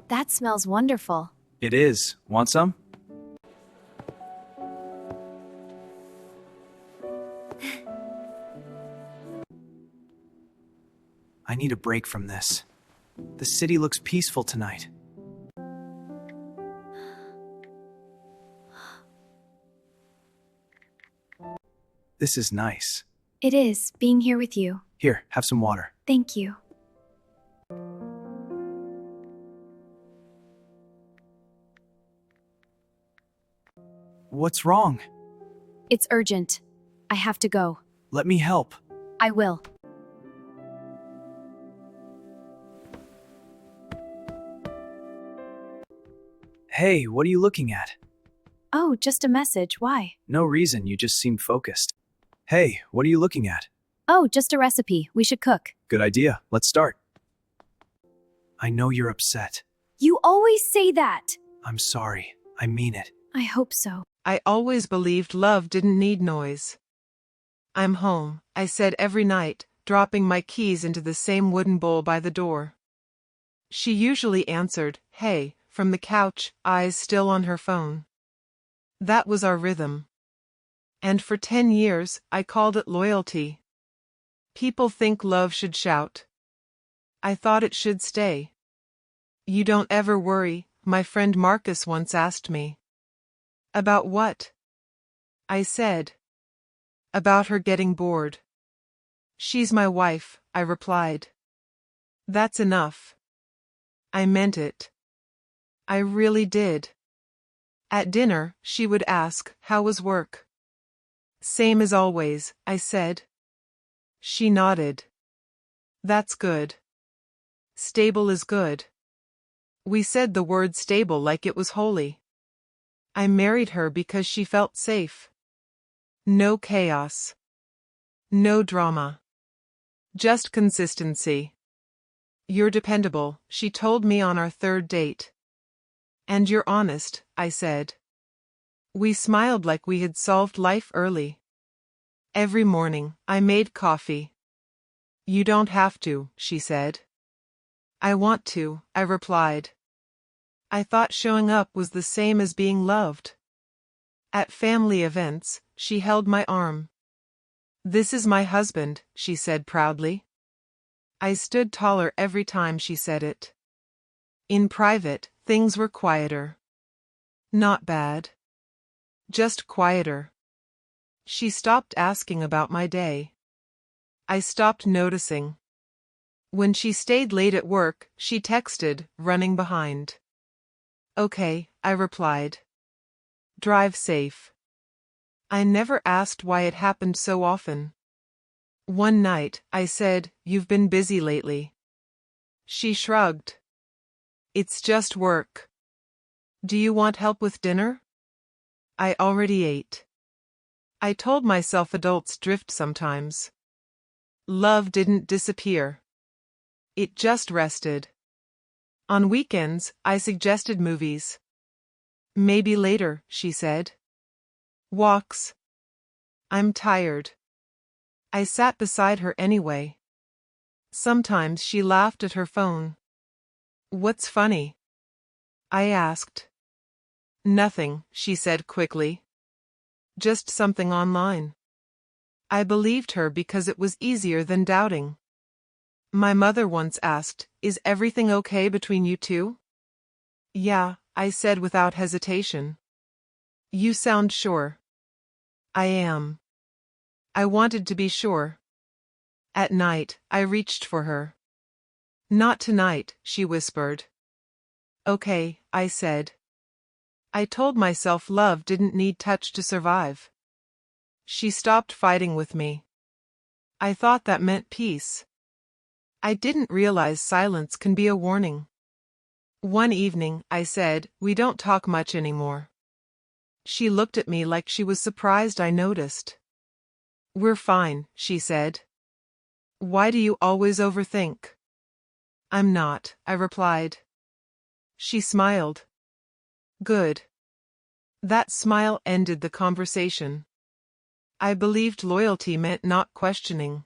That smells wonderful. It is. Want some? I need a break from this. The city looks peaceful tonight. This is nice. It is, being here with you. Here, have some water. Thank you. What's wrong? It's urgent. I have to go. Let me help. I will. Hey, what are you looking at? Oh, just a message. Why? No reason, you just seem focused. Hey, what are you looking at? Oh, just a recipe. We should cook. Good idea. Let's start. I know you're upset. You always say that. I'm sorry. I mean it. I hope so. I always believed love didn't need noise. I'm home, I said every night, dropping my keys into the same wooden bowl by the door. She usually answered, "Hey," from the couch, eyes still on her phone. That was our rhythm. And for 10 years, I called it loyalty. People think love should shout. I thought it should stay. You don't ever worry, my friend Marcus once asked me. About what? I said. About her getting bored. She's my wife, I replied. That's enough. I meant it. I really did. At dinner, she would ask, "How was work?" "Same as always," I said. She nodded. That's good. Stable is good. We said the word stable like it was holy. I married her because she felt safe. No chaos. No drama. Just consistency. You're dependable, she told me on our third date. And you're honest, I said. We smiled like we had solved life early. Every morning, I made coffee. You don't have to, she said. I want to, I replied. I thought showing up was the same as being loved. At family events, she held my arm. This is my husband, she said proudly. I stood taller every time she said it. In private, things were quieter. Not bad. Just quieter. She stopped asking about my day. I stopped noticing. When she stayed late at work, she texted, running behind. Okay, I replied. Drive safe. I never asked why it happened so often. One night, I said, "You've been busy lately." She shrugged. It's just work. Do you want help with dinner? I already ate. I told myself adults drift sometimes. Love didn't disappear. It just rested. On weekends, I suggested movies. Maybe later, she said. Walks. I'm tired. I sat beside her anyway. Sometimes she laughed at her phone. What's funny? I asked. Nothing, she said quickly. Just something online. I believed her because it was easier than doubting. My mother once asked, "Is everything okay between you two?" Yeah, I said without hesitation. You sound sure. I am. I wanted to be sure. At night, I reached for her. Not tonight, she whispered. Okay, I said. I told myself love didn't need touch to survive. She stopped fighting with me. I thought that meant peace. I didn't realize silence can be a warning. One evening, I said, "We don't talk much anymore." She looked at me like she was surprised I noticed. We're fine, she said. Why do you always overthink? I'm not, I replied. She smiled. Good. That smile ended the conversation. I believed loyalty meant not questioning.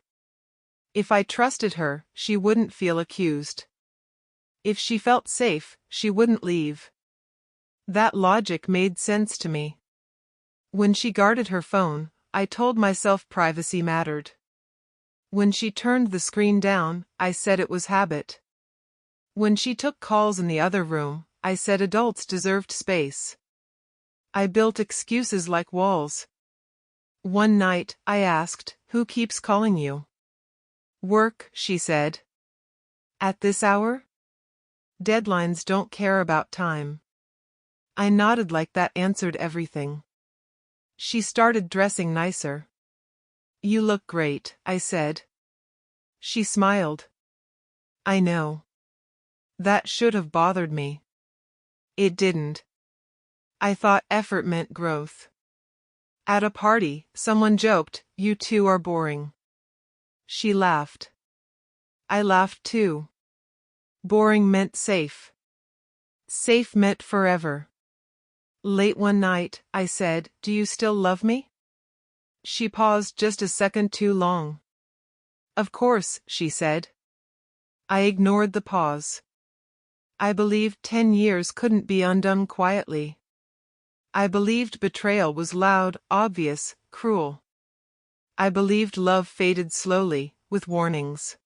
If I trusted her, she wouldn't feel accused. If she felt safe, she wouldn't leave. That logic made sense to me. When she guarded her phone, I told myself privacy mattered. When she turned the screen down, I said it was habit. When she took calls in the other room, I said adults deserved space. I built excuses like walls. One night, I asked, "Who keeps calling you?" "Work," she said. "At this hour?" "Deadlines don't care about time." I nodded like that answered everything. She started dressing nicer. "You look great," I said. She smiled. "I know. That should have bothered me." It didn't. I thought effort meant growth. At a party, someone joked, "You two are boring." She laughed. I laughed too. Boring meant safe. Safe meant forever. Late one night, I said, "Do you still love me?" She paused just a second too long. "Of course," she said. I ignored the pause. I believed 10 years couldn't be undone quietly. I believed betrayal was loud, obvious, cruel. I believed love faded slowly, with warnings.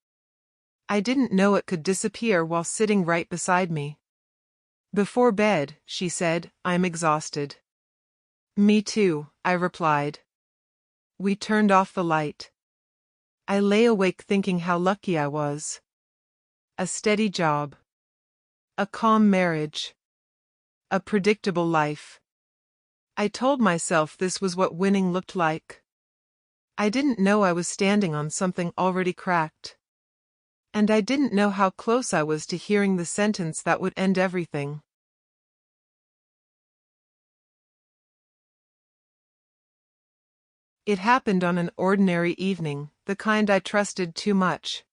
I didn't know it could disappear while sitting right beside me. "Before bed," she said, "I'm exhausted." "Me too," I replied. We turned off the light. I lay awake thinking how lucky I was. A steady job. A calm marriage. A predictable life. I told myself this was what winning looked like. I didn't know I was standing on something already cracked. And I didn't know how close I was to hearing the sentence that would end everything. It happened on an ordinary evening, the kind I trusted too much.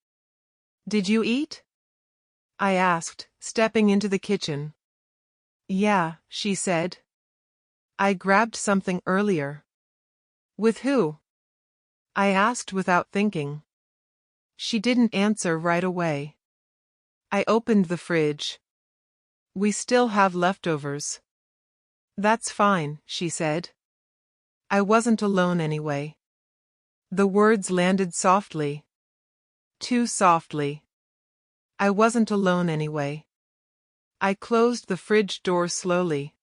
"Did you eat?" I asked, stepping into the kitchen. "Yeah," she said. "I grabbed something earlier." "With who?" I asked without thinking. She didn't answer right away. I opened the fridge. "We still have leftovers." "That's fine," she said. I wasn't alone anyway. The words landed softly. Too softly. I wasn't alone anyway. I closed the fridge door slowly.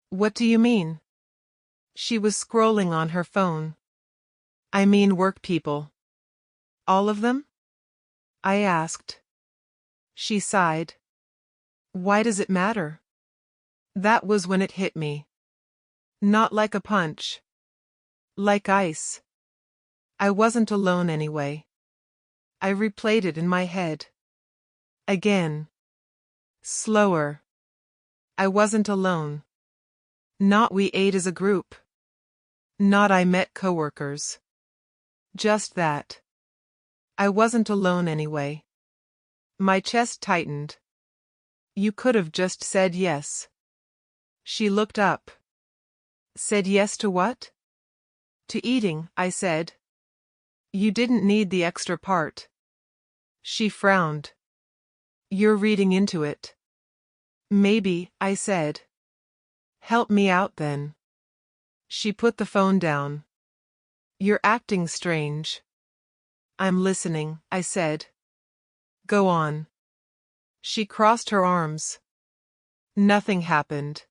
"What do you mean?" She was scrolling on her phone. "I mean work people." "All of them?" I asked. She sighed. "Why does it matter?" That was when it hit me. Not like a punch. Like ice. I wasn't alone anyway. I replayed it in my head. Again. Slower. I wasn't alone. Not we ate as a group. Not I met coworkers. Just that. I wasn't alone anyway. My chest tightened. "You could have just said yes." She looked up. "Said yes to what?" "To eating," I said. "You didn't need the extra part." She frowned. "You're reading into it." "Maybe," I said. "Help me out then." She put the phone down. "You're acting strange." "I'm listening," I said. "Go on." She crossed her arms. Nothing happened.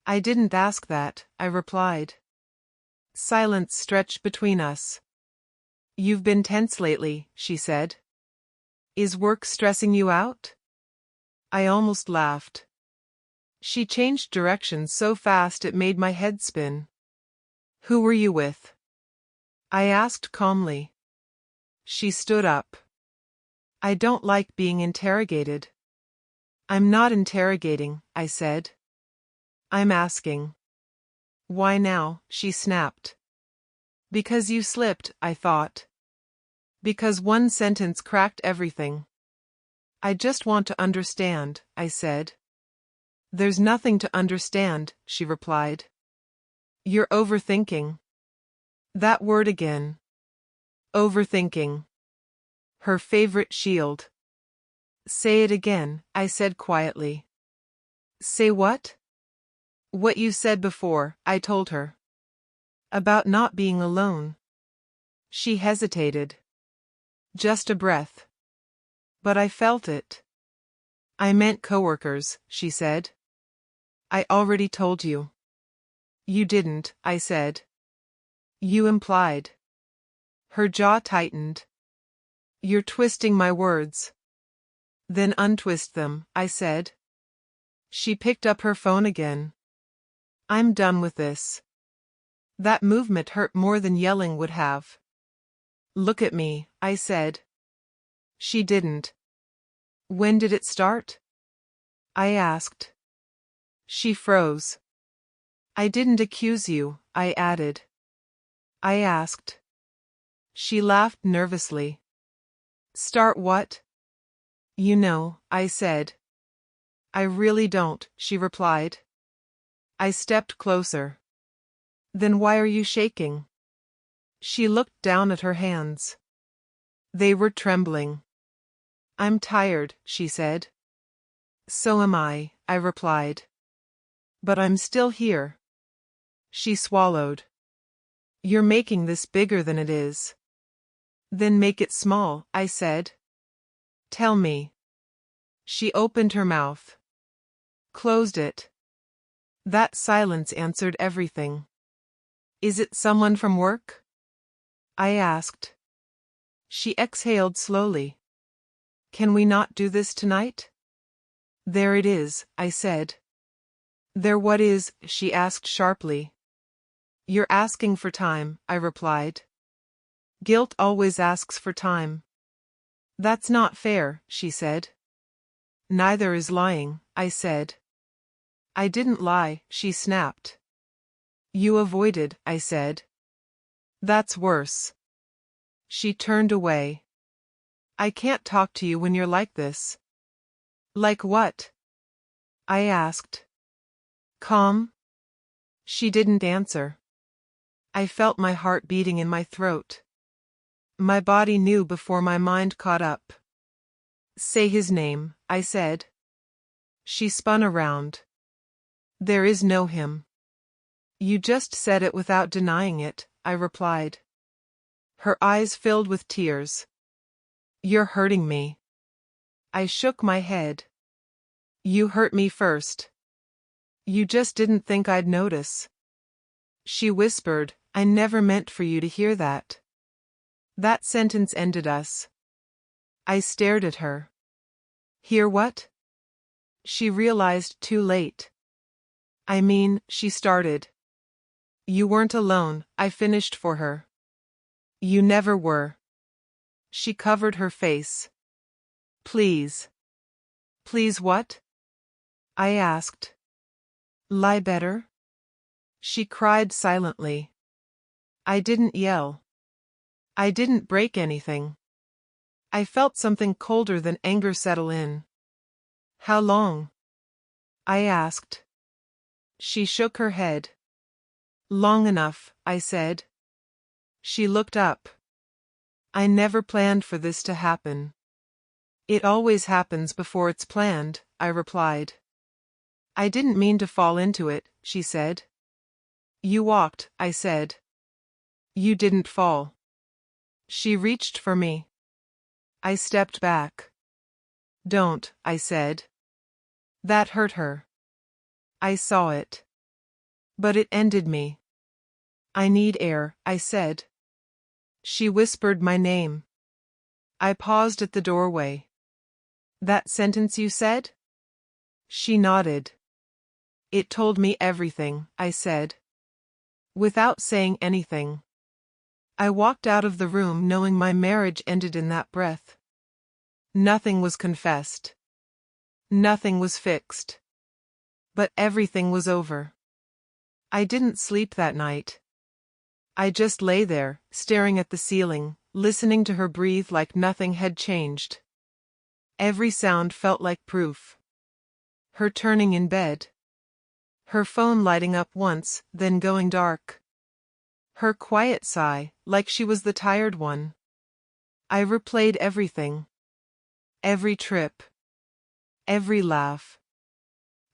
"I didn't ask that," I replied. Silence stretched between us. "You've been tense lately," she said. "Is work stressing you out?" I almost laughed. She changed direction so fast it made my head spin. "Who were you with?" I asked calmly. She stood up. "I don't like being interrogated." "I'm not interrogating," I said. "I'm asking." "Why now?" she snapped. "Because you slipped," I thought. Because one sentence cracked everything. "I just want to understand," I said. "There's nothing to understand," she replied. "You're overthinking." That word again. Overthinking. Her favorite shield. Say it again, I said quietly. Say what? What you said before, I told her. About not being alone. She hesitated. Just a breath. But I felt it. I meant coworkers, she said. I already told you. You didn't, I said. You implied. Her jaw tightened. You're twisting my words. Then untwist them, I said. She picked up her phone again. I'm done with this. That movement hurt more than yelling would have. Look at me, I said. She didn't. When did it start? I asked. She froze. I didn't accuse you, I added. I asked. She laughed nervously. Start what? You know, I said. I really don't, she replied. I stepped closer. Then why are you shaking? She looked down at her hands. They were trembling. I'm tired, she said. So am I replied. But I'm still here. She swallowed. You're making this bigger than it is. Then make it small, I said. Tell me. She opened her mouth. Closed it. That silence answered everything. Is it someone from work? I asked. She exhaled slowly. Can we not do this tonight? There it is, I said. There what is? She asked sharply. You're asking for time, I replied. Guilt always asks for time. That's not fair, she said. Neither is lying, I said. I didn't lie, she snapped. You avoided, I said. That's worse. She turned away. I can't talk to you when you're like this. Like what? I asked. Calm? She didn't answer. I felt my heart beating in my throat. My body knew before my mind caught up. Say his name, I said. She spun around. There is no him. You just said it without denying it, I replied. Her eyes filled with tears. You're hurting me. I shook my head. You hurt me first. You just didn't think I'd notice. She whispered, I never meant for you to hear that. That sentence ended us. I stared at her. Hear what? She realized too late. I mean, she started. You weren't alone, I finished for her. You never were. She covered her face. Please. Please what? I asked. Lie better? She cried silently. I didn't yell. I didn't break anything. I felt something colder than anger settle in. How long? I asked. She shook her head. Long enough, I said. She looked up. I never planned for this to happen. It always happens before it's planned, I replied. I didn't mean to fall into it, she said. You walked, I said. You didn't fall. She reached for me. I stepped back. Don't, I said. That hurt her. I saw it. But it ended me. I need air, I said. She whispered my name. I paused at the doorway. That sentence you said? She nodded. It told me everything, I said. Without saying anything. I walked out of the room knowing my marriage ended in that breath. Nothing was confessed. Nothing was fixed. But everything was over. I didn't sleep that night. I just lay there, staring at the ceiling, listening to her breathe like nothing had changed. Every sound felt like proof. Her turning in bed. Her phone lighting up once, then going dark. Her quiet sigh, like she was the tired one. I replayed everything. Every trip. every laugh,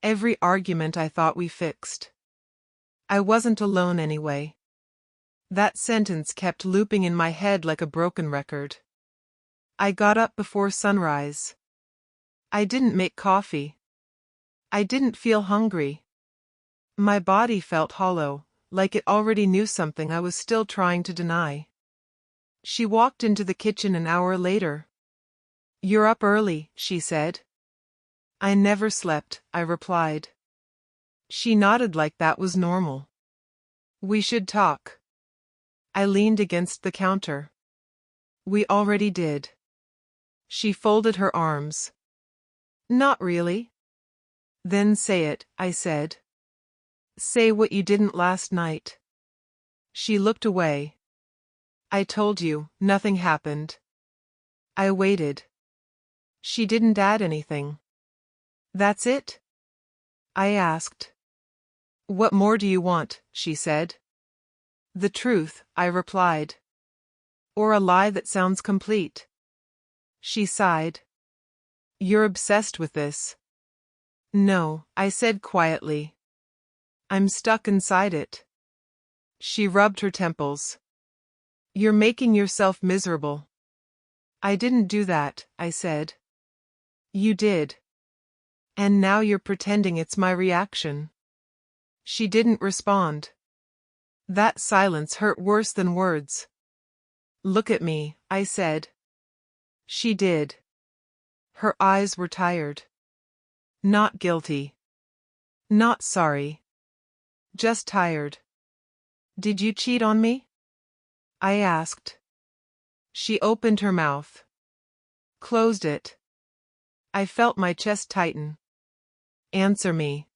every argument I thought we fixed. I wasn't alone anyway. That sentence kept looping in my head like a broken record. I got up before sunrise. I didn't make coffee. I didn't feel hungry. My body felt hollow, like it already knew something I was still trying to deny. She walked into the kitchen an hour later. "You're up early," she said. "I never slept," I replied. She nodded like that was normal. "We should talk." I leaned against the counter. "We already did." She folded her arms. "Not really." "Then say it," I said. "Say what you didn't last night." She looked away. "I told you, nothing happened." I waited. She didn't add anything. "That's it?" I asked. "What more do you want?" she said. "The truth," I replied. "Or a lie that sounds complete." She sighed. "You're obsessed with this." "No," I said quietly. "I'm stuck inside it." She rubbed her temples. "You're making yourself miserable." "I didn't do that," I said. "You did. And now you're pretending it's my reaction." She didn't respond. That silence hurt worse than words. "Look at me," I said. She did. Her eyes were tired. Not guilty. Not sorry. Just tired. "Did you cheat on me?" I asked. She opened her mouth. Closed it. I felt my chest tighten. "Answer me."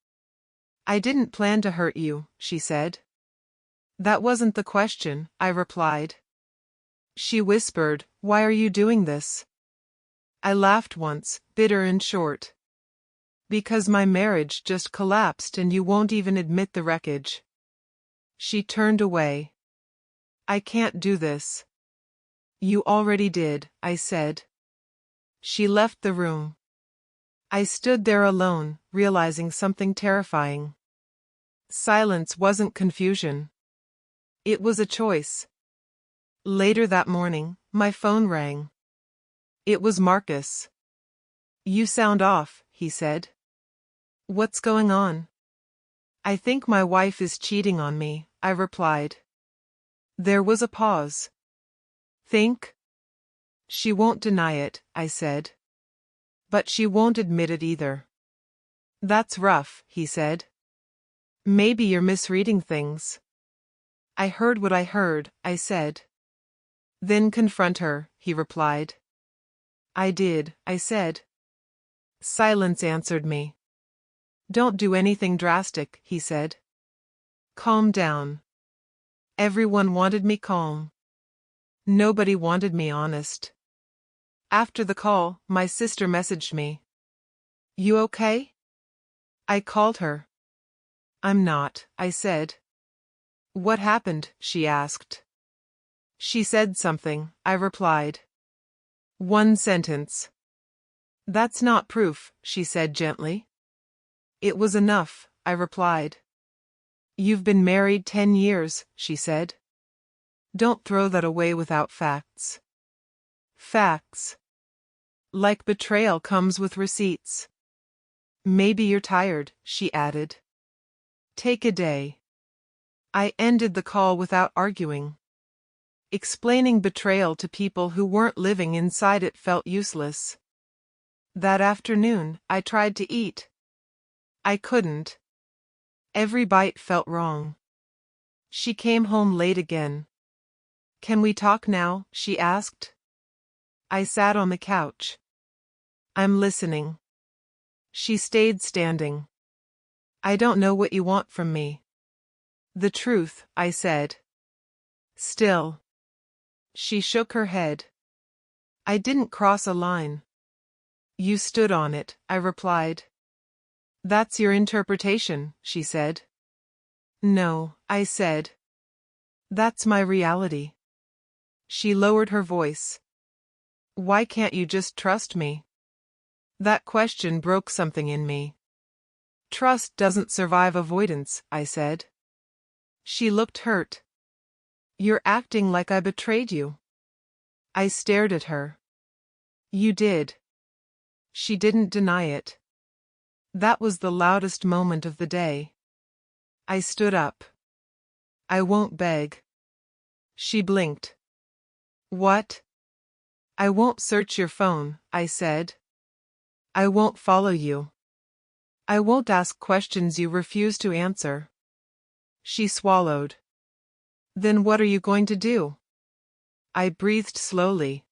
"I didn't plan to hurt you," she said. "That wasn't the question," I replied. She whispered, "Why are you doing this?" I laughed once, bitter and short. "Because my marriage just collapsed and you won't even admit the wreckage." She turned away. "I can't do this." "You already did," I said. She left the room. I stood there alone, realizing something terrifying. Silence wasn't confusion. It was a choice. Later that morning, my phone rang. It was Marcus. "You sound off," he said. "What's going on?" "I think my wife is cheating on me," I replied. There was a pause. "Think?" "She won't deny it," I said. "But she won't admit it either." "That's rough," he said. "Maybe you're misreading things." "I heard what I heard," I said. "Then confront her," he replied. "I did," I said. Silence answered me. "Don't do anything drastic," he said. "Calm down." Everyone wanted me calm. Nobody wanted me honest. After the call, my sister messaged me. "You okay?" I called her. "I'm not," I said. "What happened?" she asked. She said something, I replied. One sentence. "That's not proof," she said gently. "It was enough," I replied. "You've been married 10 years," she said. "Don't throw that away without facts." Facts. Like betrayal comes with receipts. "Maybe you're tired," she added. "Take a day." I ended the call without arguing. Explaining betrayal to people who weren't living inside it felt useless. That afternoon, I tried to eat. I couldn't. Every bite felt wrong. She came home late again. "Can we talk now?" she asked. I sat on the couch. "I'm listening." She stayed standing. "I don't know what you want from me." "The truth," I said. "Still." She shook her head. "I didn't cross a line." "You stood on it," I replied. "That's your interpretation," she said. "No," I said. "That's my reality." She lowered her voice. "Why can't you just trust me?" That question broke something in me. Trust doesn't survive avoidance, I said. She looked hurt. You're acting like I betrayed you. I stared at her. You did. She didn't deny it. That was the loudest moment of the day. I stood up. I won't beg. She blinked. What? I won't search your phone, I said. I won't follow you. I won't ask questions you refuse to answer. She swallowed. Then what are you going to do? I breathed slowly.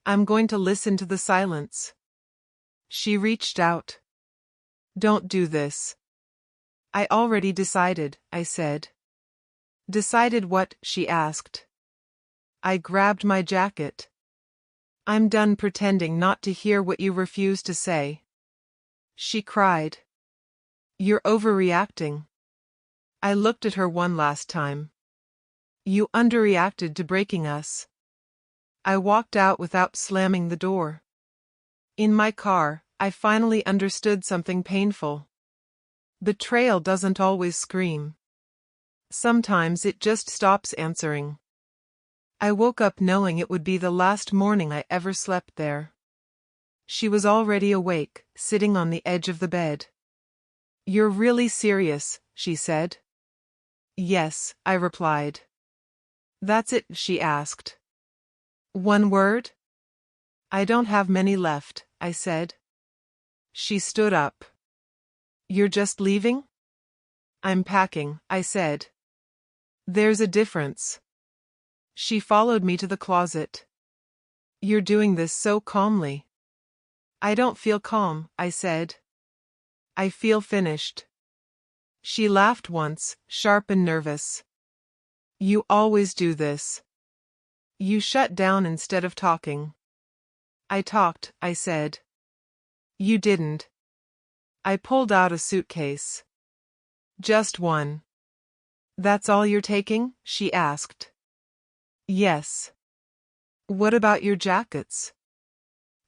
I'm going to listen to the silence. She reached out. Don't do this. I already decided, I said. Decided what? She asked. I grabbed my jacket. I'm done pretending not to hear what you refuse to say. She cried. You're overreacting. I looked at her one last time. You underreacted to breaking us. I walked out without slamming the door. In my car, I finally understood something painful. Betrayal doesn't always scream. Sometimes it just stops answering. I woke up knowing it would be the last morning I ever slept there. She was already awake, sitting on the edge of the bed. You're really serious, she said. Yes, I replied. That's it, she asked. One word? I don't have many left, I said. She stood up. You're just leaving? I'm packing, I said. There's a difference. She followed me to the closet. You're doing this so calmly. I don't feel calm, I said. I feel finished. She laughed once, sharp and nervous. You always do this. You shut down instead of talking. I talked, I said. You didn't. I pulled out a suitcase. Just one. That's all you're taking? She asked. Yes. What about your jackets?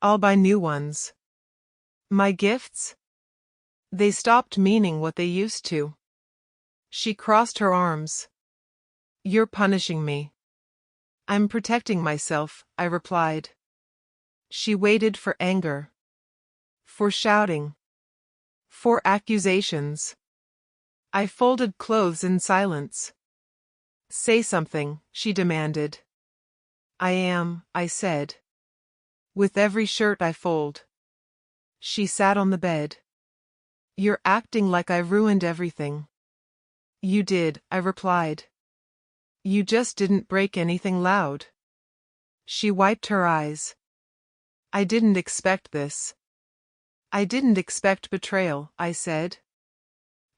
I'll buy new ones. My gifts? They stopped meaning what they used to. She crossed her arms. You're punishing me. I'm protecting myself, I replied. She waited for anger. For shouting. For accusations. I folded clothes in silence. Say something, she demanded. I said. With every shirt I fold. She sat on the bed. You're acting like I ruined everything. You did, I replied. You just didn't break anything loud. She wiped her eyes. I didn't expect this. I didn't expect betrayal, I said.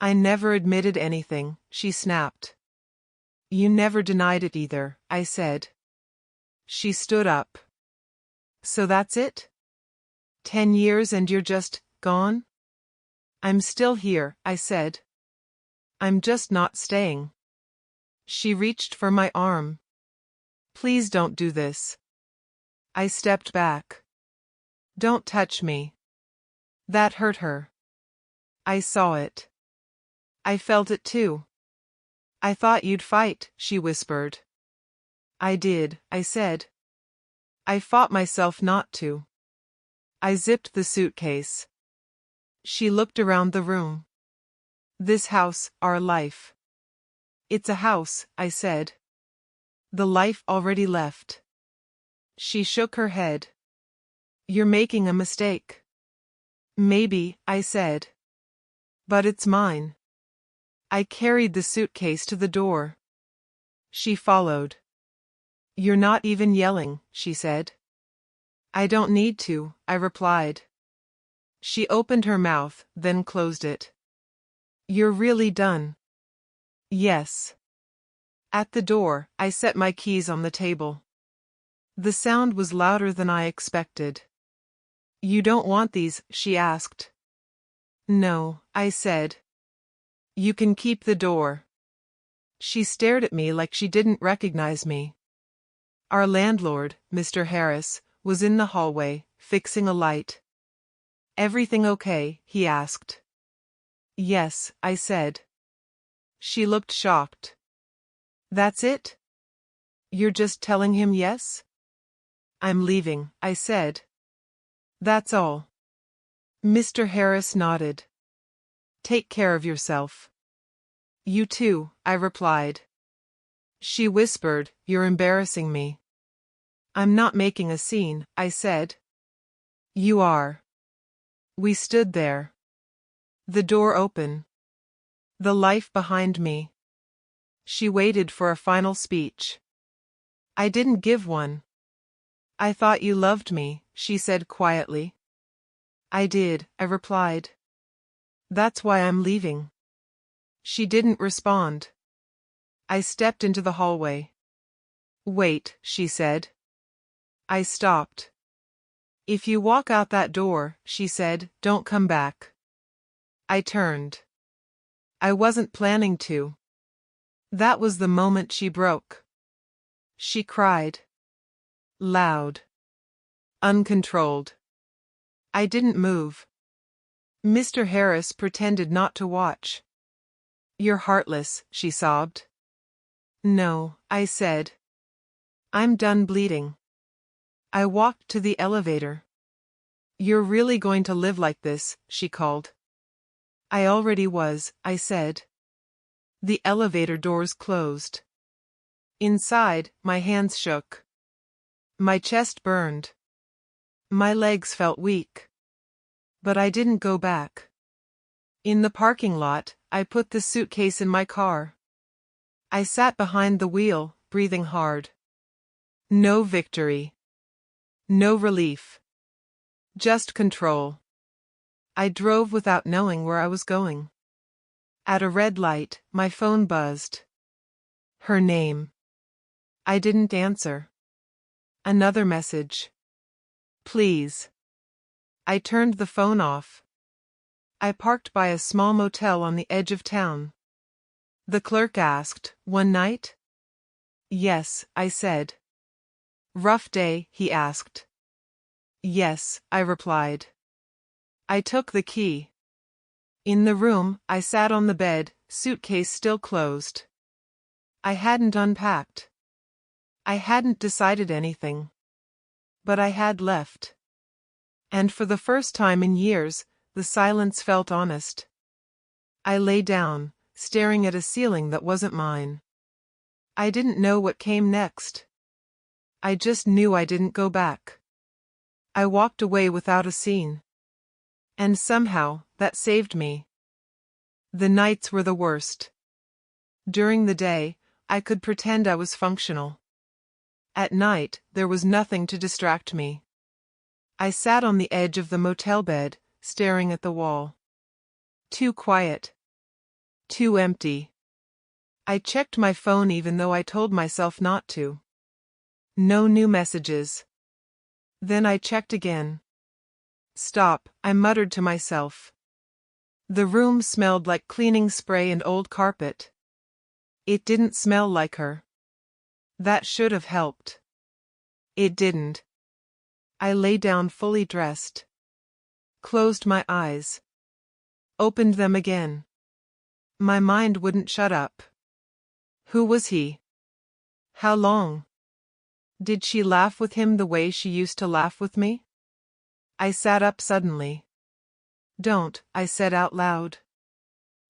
I never admitted anything, she snapped. You never denied it either, I said. She stood up. So that's it? 10 years and you're just gone? I'm still here, I said. I'm just not staying. She reached for my arm. Please don't do this. I stepped back. Don't touch me. That hurt her. I saw it. I felt it too. I thought you'd fight, she whispered. I did, I said. I fought myself not to. I zipped the suitcase. She looked around the room. This house, our life. It's a house, I said. The life already left. She shook her head. You're making a mistake. Maybe, I said. But it's mine. I carried the suitcase to the door. She followed. You're not even yelling, she said. I don't need to, I replied. She opened her mouth, then closed it. You're really done? Yes. At the door, I set my keys on the table. The sound was louder than I expected. You don't want these, she asked. No, I said. You can keep the door. She stared at me like she didn't recognize me. Our landlord, Mr. Harris, was in the hallway, fixing a light. Everything okay? He asked. Yes, I said. She looked shocked. That's it? You're just telling him yes? I'm leaving, I said. That's all. Mr. Harris nodded. Take care of yourself. You too, I replied. She whispered, You're embarrassing me. I'm not making a scene, I said. You are. We stood there. The door open. The life behind me. She waited for a final speech. I didn't give one. I thought you loved me, she said quietly. I did, I replied. That's why I'm leaving. She didn't respond. I stepped into the hallway. Wait, she said. I stopped. If you walk out that door, she said, don't come back. I turned. I wasn't planning to. That was the moment she broke. She cried. Loud. Uncontrolled. I didn't move. Mr. Harris pretended not to watch. You're heartless, she sobbed. No, I said. I'm done bleeding. I walked to the elevator. You're really going to live like this, she called. I already was, I said. The elevator doors closed. Inside, my hands shook. My chest burned. My legs felt weak. But I didn't go back. In the parking lot, I put the suitcase in my car. I sat behind the wheel, breathing hard. No victory. No relief. Just control. I drove without knowing where I was going. At a red light, my phone buzzed. Her name. I didn't answer. Another message. Please. I turned the phone off. I parked by a small motel on the edge of town. The clerk asked, One night? Yes, I said. Rough day, he asked. Yes, I replied. I took the key. In the room, I sat on the bed, suitcase still closed. I hadn't unpacked. I hadn't decided anything. But I had left. And for the first time in years, the silence felt honest. I lay down, staring at a ceiling that wasn't mine. I didn't know what came next. I just knew I didn't go back. I walked away without a scene. And somehow, that saved me. The nights were the worst. During the day, I could pretend I was functional. At night, there was nothing to distract me. I sat on the edge of the motel bed, staring at the wall. Too quiet. Too empty. I checked my phone even though I told myself not to. No new messages. Then I checked again. Stop, I muttered to myself. The room smelled like cleaning spray and old carpet. It didn't smell like her. That should have helped. It didn't. I lay down fully dressed. Closed my eyes. Opened them again. My mind wouldn't shut up. Who was he? How long? Did she laugh with him the way she used to laugh with me? I sat up suddenly. Don't, I said out loud.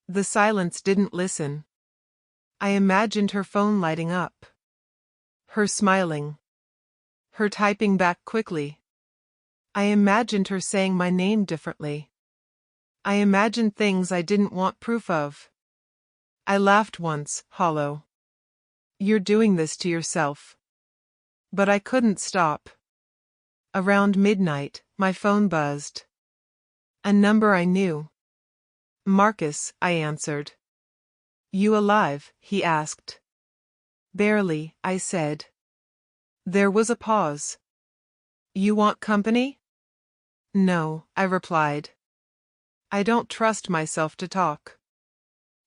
The silence didn't listen. I imagined her phone lighting up. Her smiling. Her typing back quickly. I imagined her saying my name differently. I imagined things I didn't want proof of. I laughed once, hollow. You're doing this to yourself. But I couldn't stop. Around midnight, my phone buzzed. A number I knew. Marcus, I answered. You alive? He asked. Barely, I said. There was a pause. You want company? No, I replied. I don't trust myself to talk.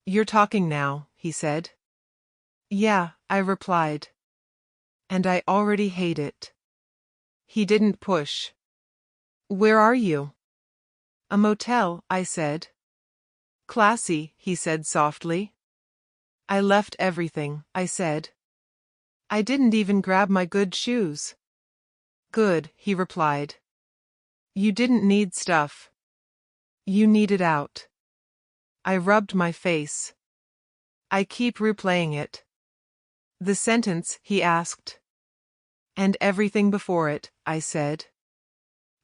You're talking now, he said. Yeah, I replied. And I already hate it. He didn't push. Where are you? A motel, I said. Classy, he said softly. I left everything, I said. I didn't even grab my good shoes. Good, he replied. You didn't need stuff. You needed out. I rubbed my face. I keep replaying it. The sentence, he asked. And everything before it, I said.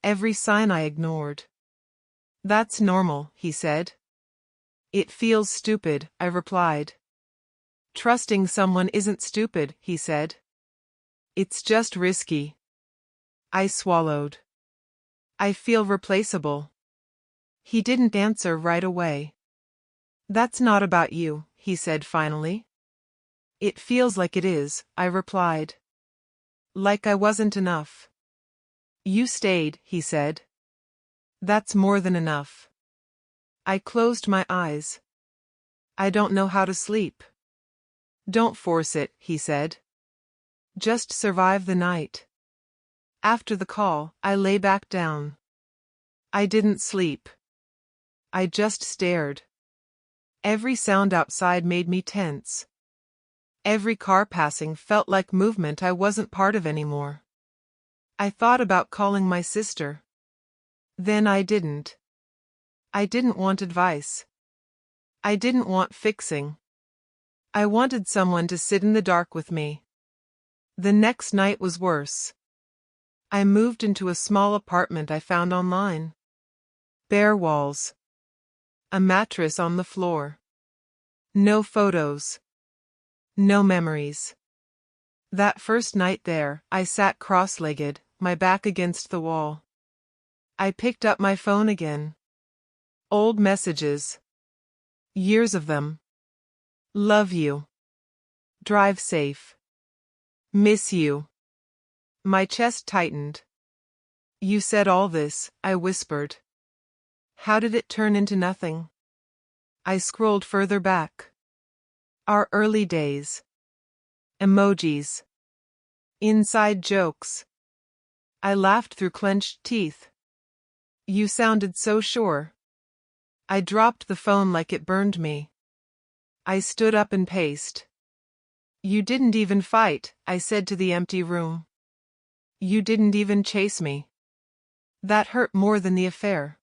Every sign I ignored. That's normal, he said. It feels stupid, I replied. Trusting someone isn't stupid, he said. It's just risky. I swallowed. I feel replaceable. He didn't answer right away. That's not about you, he said finally. It feels like it is, I replied. Like I wasn't enough. You stayed, he said. That's more than enough. I closed my eyes. I don't know how to sleep. Don't force it, he said. Just survive the night. After the call, I lay back down. I didn't sleep. I just stared. Every sound outside made me tense. Every car passing felt like movement I wasn't part of anymore. I thought about calling my sister. Then I didn't. I didn't want advice. I didn't want fixing. I wanted someone to sit in the dark with me. The next night was worse. I moved into a small apartment I found online. Bare walls. A mattress on the floor. No photos. No memories. That first night there, I sat cross-legged, my back against the wall. I picked up my phone again. Old messages. Years of them. Love you. Drive safe. Miss you. My chest tightened. You said all this, I whispered. How did it turn into nothing? I scrolled further back. Our early days. Emojis. Inside jokes. I laughed through clenched teeth. You sounded so sure. I dropped the phone like it burned me. I stood up and paced. You didn't even fight, I said to the empty room. You didn't even chase me. That hurt more than the affair.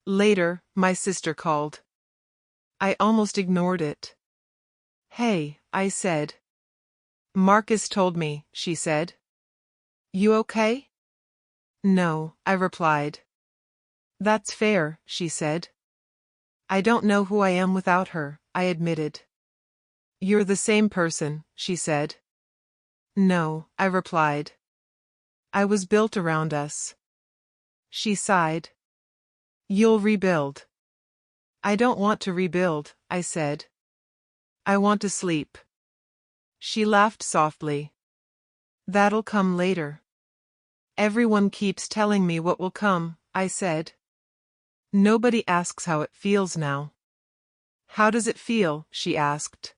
Later, my sister called. I almost ignored it. Hey, I said. Marcus told me, she said. You okay? No, I replied. That's fair, she said. I don't know who I am without her, I admitted. You're the same person, she said. No, I replied. I was built around us. She sighed. You'll rebuild. I don't want to rebuild, I said. I want to sleep. She laughed softly. That'll come later. Everyone keeps telling me what will come, I said. Nobody asks how it feels now. How does it feel? She asked.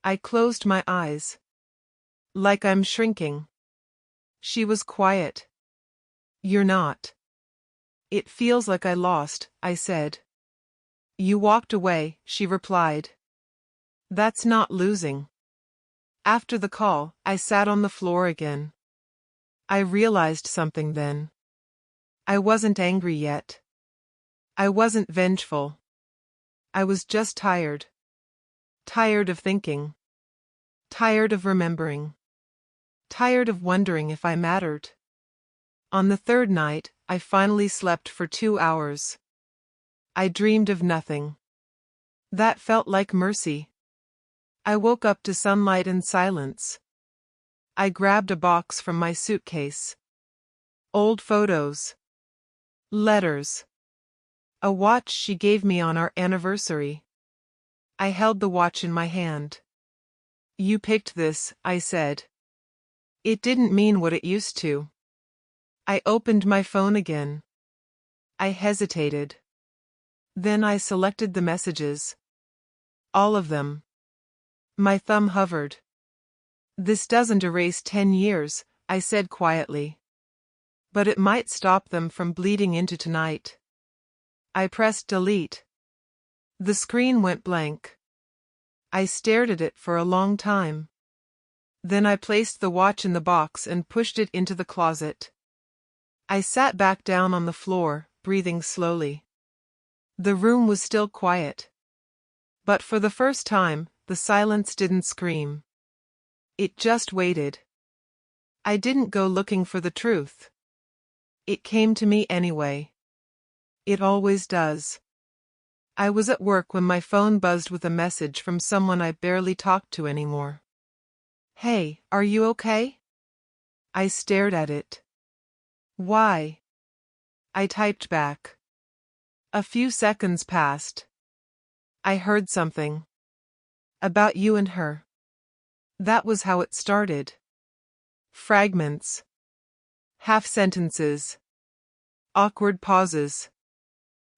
I closed my eyes. Like I'm shrinking. She was quiet. You're not. It feels like I lost, I said. You walked away, she replied. That's not losing. After the call, I sat on the floor again. I realized something then. I wasn't angry yet. I wasn't vengeful. I was just tired. Tired of thinking. Tired of remembering. Tired of wondering if I mattered. On the third night, I finally slept for 2 hours. I dreamed of nothing. That felt like mercy. I woke up to sunlight and silence. I grabbed a box from my suitcase. Old photos. Letters. A watch she gave me on our anniversary. I held the watch in my hand. You picked this, I said. It didn't mean what it used to. I opened my phone again. I hesitated. Then I selected the messages. All of them. My thumb hovered. This doesn't erase 10 years, I said quietly. But it might stop them from bleeding into tonight. I pressed delete. The screen went blank. I stared at it for a long time. Then I placed the watch in the box and pushed it into the closet. I sat back down on the floor, breathing slowly. The room was still quiet. But for the first time, the silence didn't scream. It just waited. I didn't go looking for the truth. It came to me anyway. It always does. I was at work when my phone buzzed with a message from someone I barely talked to anymore. "Hey, are you okay?" I stared at it. "Why?" I typed back. A few seconds passed. I heard something. About you and her. That was how it started. Fragments. Half sentences. Awkward pauses.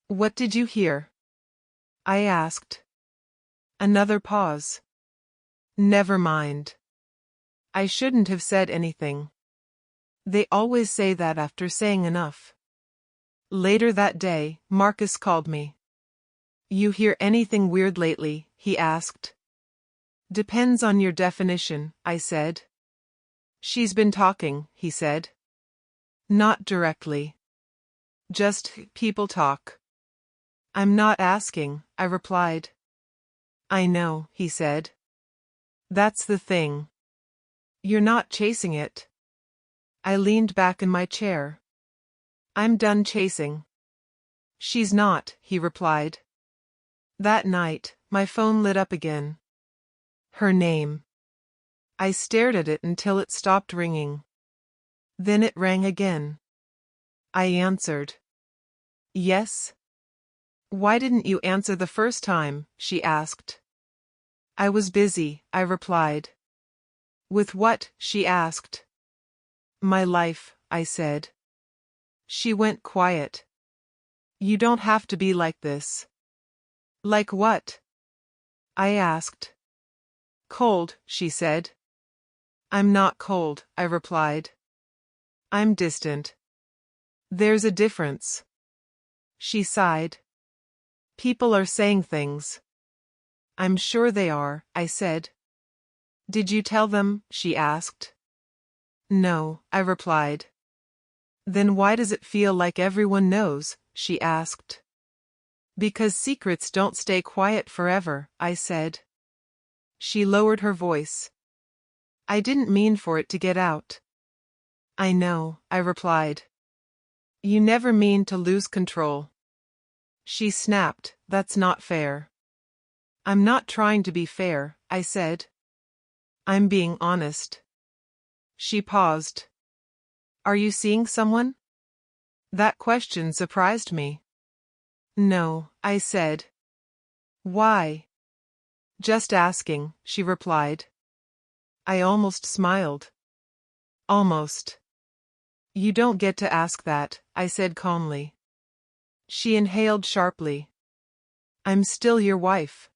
"What did you hear?" I asked. Another pause. "Never mind. I shouldn't have said anything. They always say that after saying enough." Later that day, Marcus called me. "You hear anything weird lately?" he asked. "Depends on your definition," I said. "She's been talking," he said. "Not directly. Just people talk." "I'm not asking," I replied. "I know," he said. "That's the thing. You're not chasing it." I leaned back in my chair. "I'm done chasing." "She's not," he replied. That night, my phone lit up again. Her name. I stared at it until it stopped ringing. Then it rang again. I answered. "Yes?" "Why didn't you answer the first time?" she asked. "I was busy," I replied. "With what?" she asked. "My life," I said. She went quiet. "You don't have to be like this." "Like what?" I asked. "Cold," she said. "I'm not cold," I replied. "I'm distant." "There's a difference." She sighed. "People are saying things." "I'm sure they are," I said. "Did you tell them?" she asked. "No," I replied. "Then why does it feel like everyone knows?" she asked. "Because secrets don't stay quiet forever," I said. She lowered her voice. "I didn't mean for it to get out." "I know," I replied. "You never mean to lose control." She snapped, "That's not fair." "I'm not trying to be fair," I said. "I'm being honest." She paused. "Are you seeing someone?" That question surprised me. "No," I said. "Why?" "Just asking," she replied. I almost smiled. "Almost. You don't get to ask that," I said calmly. She inhaled sharply. "I'm still your wife."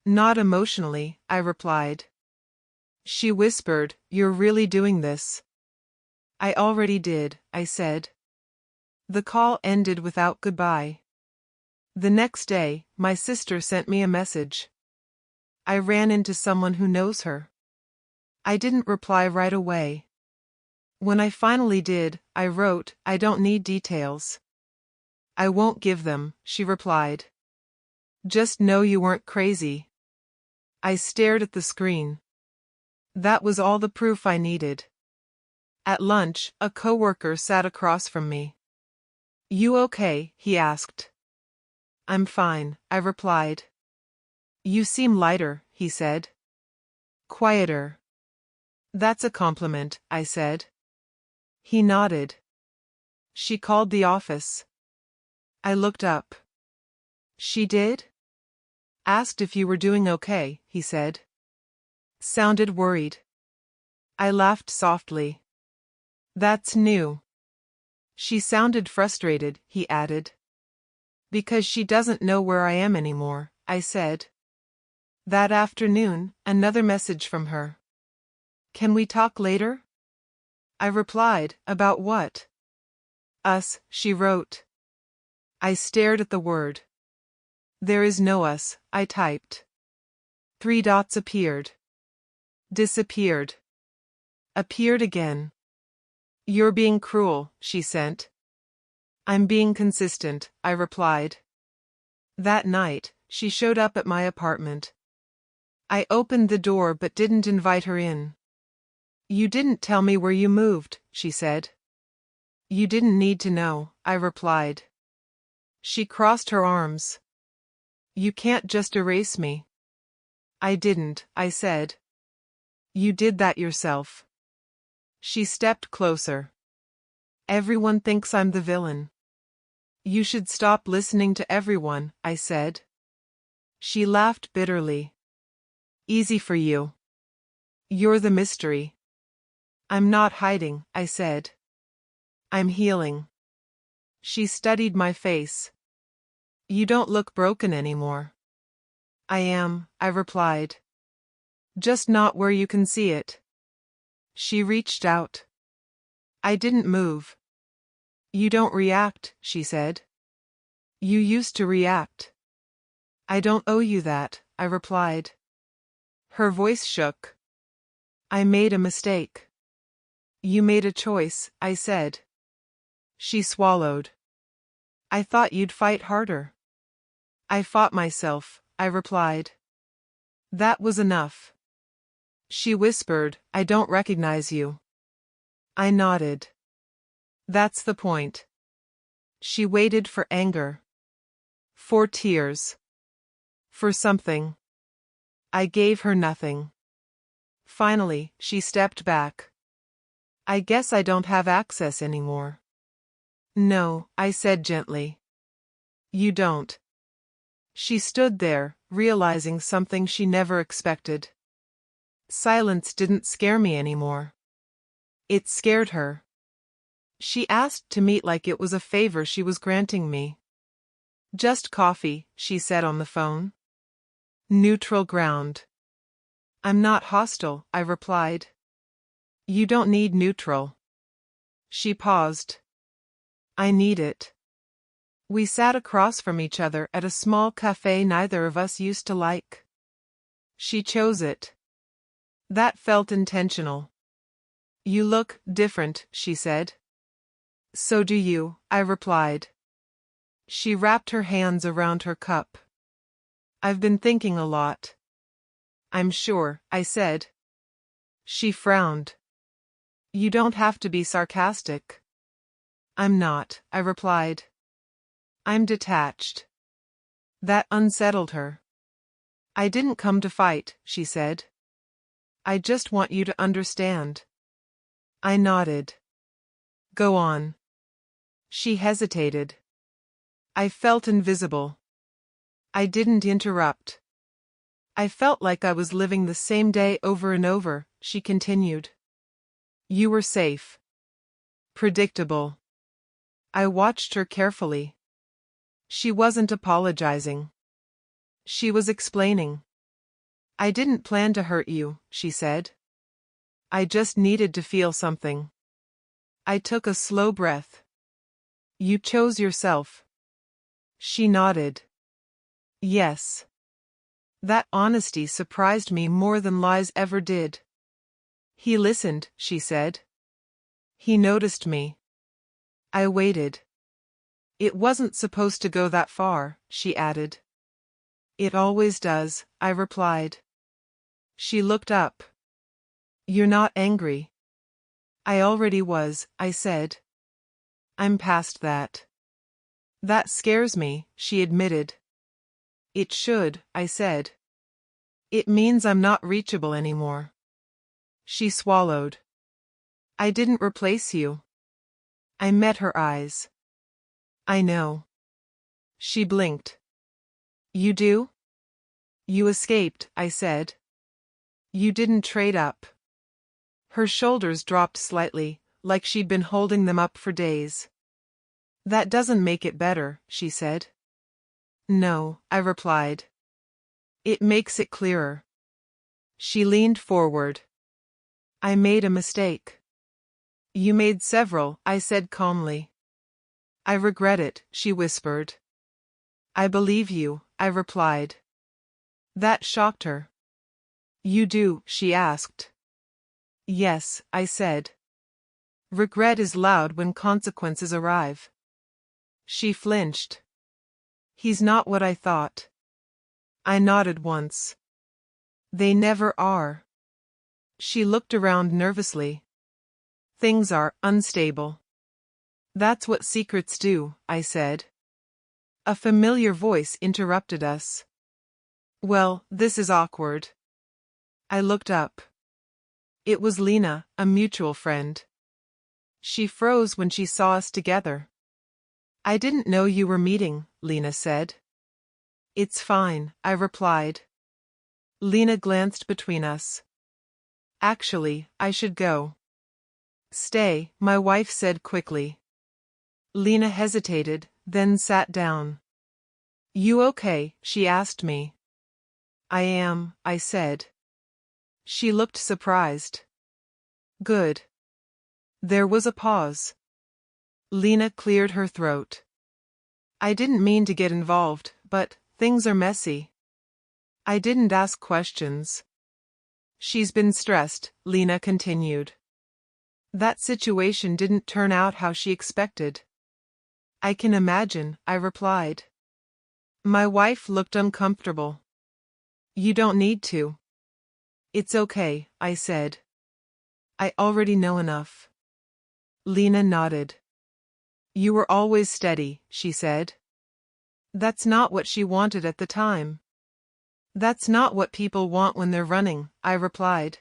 "Not emotionally," I replied. She whispered, "You're really doing this?" "I already did," I said. The call ended without goodbye. The next day, my sister sent me a message. I ran into someone who knows her. I didn't reply right away. When I finally did, I wrote, "I don't need details." "I won't give them," she replied. "Just know you weren't crazy." I stared at the screen. That was all the proof I needed. At lunch, a coworker sat across from me. "You okay?" he asked. "I'm fine," I replied. "You seem lighter," he said. "Quieter." "That's a compliment," I said. He nodded. "She called the office." I looked up. "She did?" "Asked if you were doing okay," he said. Sounded worried. I laughed softly. "That's new." "She sounded frustrated," he added. "Because she doesn't know where I am anymore," I said. That afternoon, another message from her. "Can we talk later?" I replied, "About what?" "Us," she wrote. I stared at the word. There is no us, I typed. 3 dots appeared. Disappeared. Appeared again. You're being cruel, she sent. I'm being consistent, I replied. That night, she showed up at my apartment. I opened the door but didn't invite her in. You didn't tell me where you moved, she said. You didn't need to know, I replied. She crossed her arms. You can't just erase me. I didn't, I said. You did that yourself. She stepped closer. Everyone thinks I'm the villain. You should stop listening to everyone, I said. She laughed bitterly. Easy for you. You're the mystery. I'm not hiding, I said. I'm healing. She studied my face. You don't look broken anymore. I am, I replied. Just not where you can see it. She reached out. I didn't move. You don't react, she said. You used to react. I don't owe you that, I replied. Her voice shook. I made a mistake. You made a choice, I said. She swallowed. I thought you'd fight harder. I fought myself, I replied. That was enough. She whispered, I don't recognize you. I nodded. That's the point. She waited for anger. For tears. For something. I gave her nothing. Finally, she stepped back. I guess I don't have access anymore. No, I said gently. You don't. She stood there, realizing something she never expected. Silence didn't scare me anymore. It scared her. She asked to meet like it was a favor she was granting me. Just coffee, she said on the phone. Neutral ground. I'm not hostile, I replied. You don't need neutral. She paused. I need it. We sat across from each other at a small cafe neither of us used to like. She chose it. That felt intentional. You look different, she said. So do you, I replied. She wrapped her hands around her cup. I've been thinking a lot. I'm sure, I said. She frowned. You don't have to be sarcastic. I'm not, I replied. I'm detached. That unsettled her. I didn't come to fight, she said. I just want you to understand. I nodded. Go on. She hesitated. I felt invisible. I didn't interrupt. I felt like I was living the same day over and over, she continued. You were safe. Predictable. I watched her carefully. She wasn't apologizing. She was explaining. I didn't plan to hurt you, she said. I just needed to feel something. I took a slow breath. You chose yourself. She nodded. Yes. That honesty surprised me more than lies ever did. He listened, she said. He noticed me. I waited. It wasn't supposed to go that far, she added. It always does, I replied. She looked up. You're not angry. I already was, I said. I'm past that. That scares me, she admitted. It should, I said. It means I'm not reachable anymore. She swallowed. I didn't replace you. I met her eyes. I know. She blinked. You do? You escaped, I said. You didn't trade up. Her shoulders dropped slightly, like she'd been holding them up for days. That doesn't make it better, she said. No, I replied. It makes it clearer. She leaned forward. I made a mistake. You made several, I said calmly. I regret it, she whispered. I believe you, I replied. That shocked her. You do, she asked. Yes, I said. Regret is loud when consequences arrive. She flinched. He's not what I thought. I nodded once. They never are. She looked around nervously. Things are unstable. That's what secrets do, I said. A familiar voice interrupted us. Well, this is awkward. I looked up. It was Lena, a mutual friend. She froze when she saw us together. I didn't know you were meeting, Lena said. It's fine, I replied. Lena glanced between us. Actually, I should go. Stay, my wife said quickly. Lena hesitated, then sat down. You okay? She asked me. I am, I said. She looked surprised. Good. There was a pause. Lena cleared her throat. I didn't mean to get involved, but things are messy. I didn't ask questions. She's been stressed, Lena continued. That situation didn't turn out how she expected. I can imagine, I replied. My wife looked uncomfortable. You don't need to. It's okay, I said. I already know enough. Lena nodded. You were always steady, she said. That's not what she wanted at the time. That's not what people want when they're running, I replied.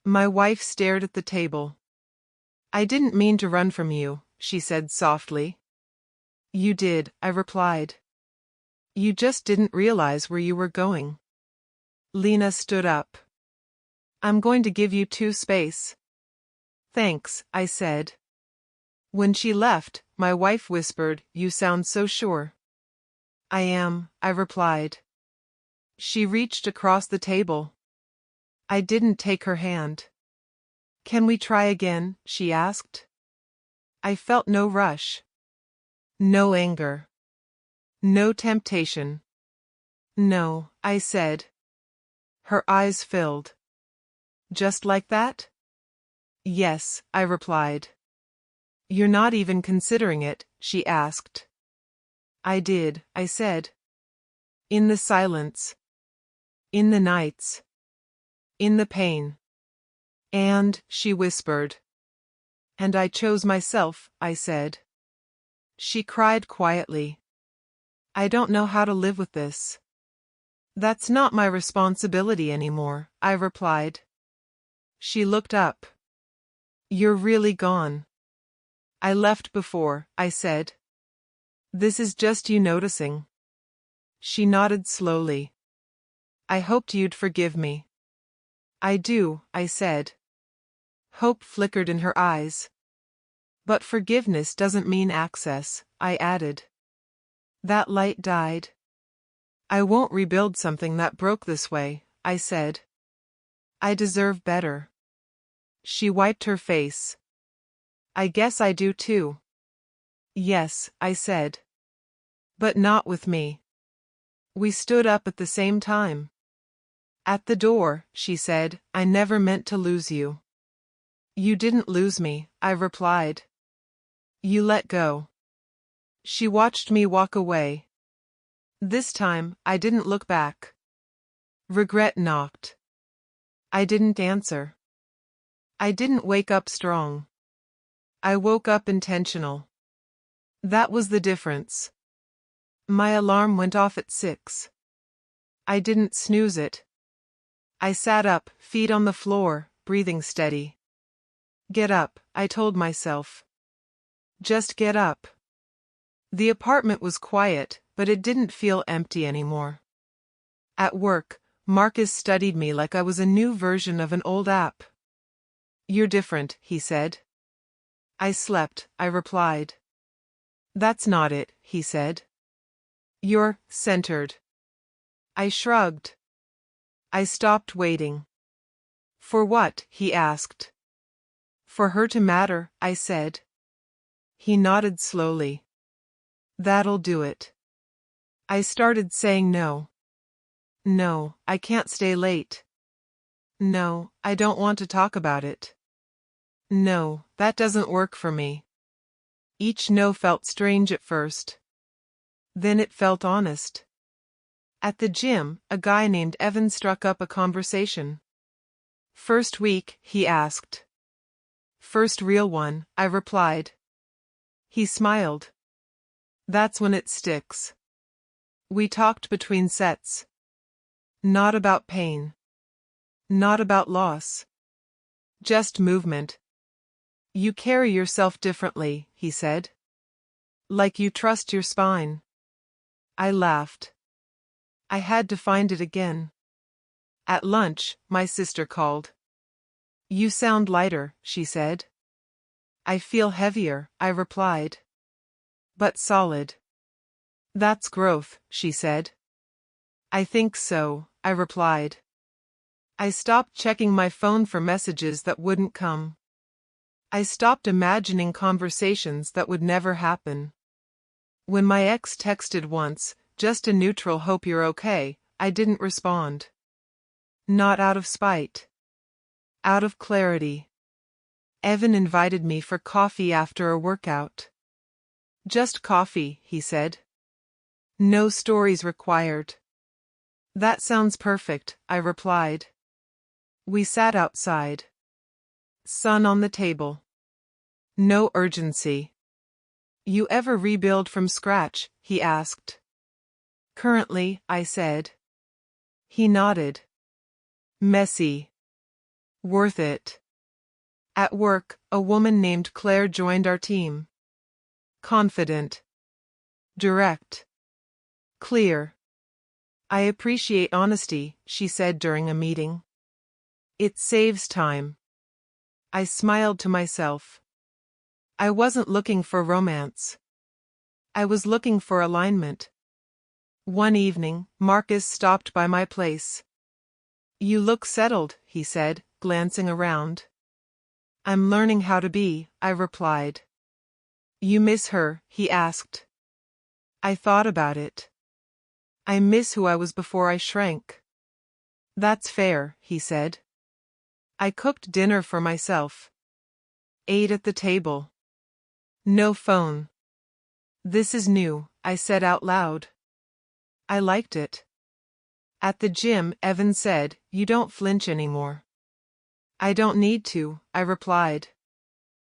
My wife stared at the table. I didn't mean to run from you, she said softly. You did, I replied. You just didn't realize where you were going. Lena stood up. I'm going to give you two space. Thanks, I said. When she left, my wife whispered, You sound so sure. I am, I replied. She reached across the table. I didn't take her hand. Can we try again? She asked. I felt no rush. No anger. No temptation. No, I said. Her eyes filled. Just like that? Yes, I replied. You're not even considering it, she asked. I did, I said. In the silence. In the nights. In the pain. And, she whispered. And I chose myself, I said. She cried quietly. I don't know how to live with this. That's not my responsibility anymore, I replied. She looked up. You're really gone. I left before, I said. This is just you noticing. She nodded slowly. I hoped you'd forgive me. I do, I said. Hope flickered in her eyes. But forgiveness doesn't mean access, I added. That light died. I won't rebuild something that broke this way, I said. I deserve better. She wiped her face. I guess I do too. Yes, I said. But not with me. We stood up at the same time. At the door, she said, I never meant to lose you. You didn't lose me, I replied. You let go. She watched me walk away. This time, I didn't look back. Regret knocked. I didn't answer. I didn't wake up strong. I woke up intentional. That was the difference. My alarm went off at 6. I didn't snooze it. I sat up, feet on the floor, breathing steady. Get up, I told myself. Just get up. The apartment was quiet, but it didn't feel empty anymore. At work, Marcus studied me like I was a new version of an old app. You're different, he said. I slept, I replied. That's not it, he said. You're centered. I shrugged. I stopped waiting. For what? He asked. For her to matter, I said. He nodded slowly. That'll do it. I started saying no. No, I can't stay late. No, I don't want to talk about it. No, that doesn't work for me. Each no felt strange at first. Then it felt honest. At the gym, a guy named Evan struck up a conversation. First week, he asked. First real one, I replied. He smiled. That's when it sticks. We talked between sets. Not about pain. Not about loss. Just movement. You carry yourself differently, he said. Like you trust your spine. I laughed. I had to find it again. At lunch, my sister called. You sound lighter, she said. I feel heavier, I replied. But solid. That's growth, she said. I think so, I replied. I stopped checking my phone for messages that wouldn't come. I stopped imagining conversations that would never happen. When my ex texted once, just a neutral hope you're okay, I didn't respond. Not out of spite. Out of clarity. Evan invited me for coffee after a workout. Just coffee, he said. No stories required. That sounds perfect, I replied. We sat outside. Sun on the table. No urgency. You ever rebuild from scratch? He asked. Currently, I said. He nodded. Messy. Worth it. At work, a woman named Claire joined our team. Confident. Direct. Clear. I appreciate honesty, she said during a meeting. It saves time. I smiled to myself. I wasn't looking for romance. I was looking for alignment. One evening, Marcus stopped by my place. You look settled, he said, glancing around. I'm learning how to be, I replied. You miss her, he asked. I thought about it. I miss who I was before I shrank. That's fair, he said. I cooked dinner for myself. Ate at the table. No phone. This is new, I said out loud. I liked it. At the gym, Evan said, you don't flinch anymore. I don't need to, I replied.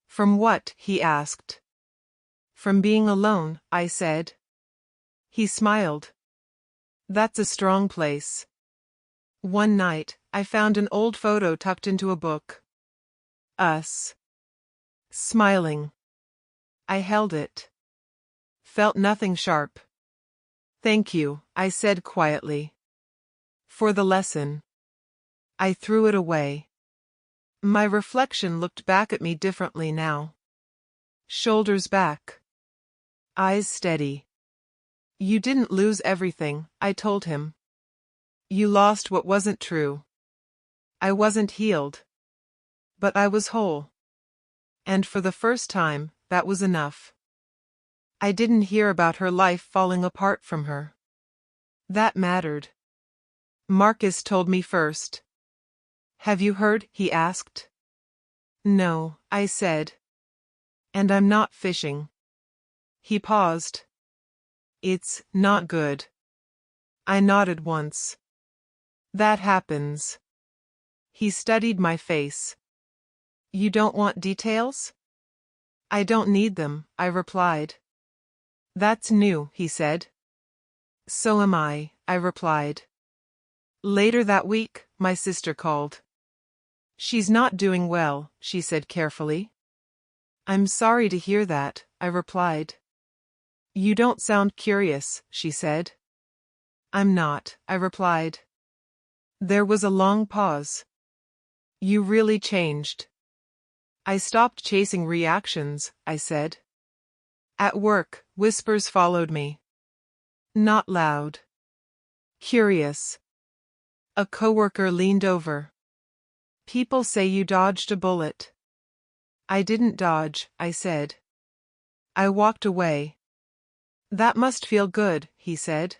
From what? He asked. From being alone, I said. He smiled. That's a strong place. One night, I found an old photo tucked into a book. Us. Smiling. I held it. Felt nothing sharp. Thank you, I said quietly. For the lesson. I threw it away. My reflection looked back at me differently now. Shoulders back. Eyes steady. You didn't lose everything, I told him. You lost what wasn't true. I wasn't healed. But I was whole. And for the first time, that was enough. I didn't hear about her life falling apart from her. That mattered. Marcus told me first. Have you heard? He asked. No, I said. And I'm not fishing. He paused. It's not good. I nodded once. That happens. He studied my face. You don't want details? I don't need them, I replied. That's new, he said. So am I replied. Later that week, my sister called. She's not doing well, she said carefully. I'm sorry to hear that, I replied. You don't sound curious, she said. I'm not, I replied. There was a long pause. You really changed. I stopped chasing reactions, I said. At work, whispers followed me. Not loud. Curious. A coworker leaned over. People say you dodged a bullet. I didn't dodge, I said. I walked away. That must feel good, he said.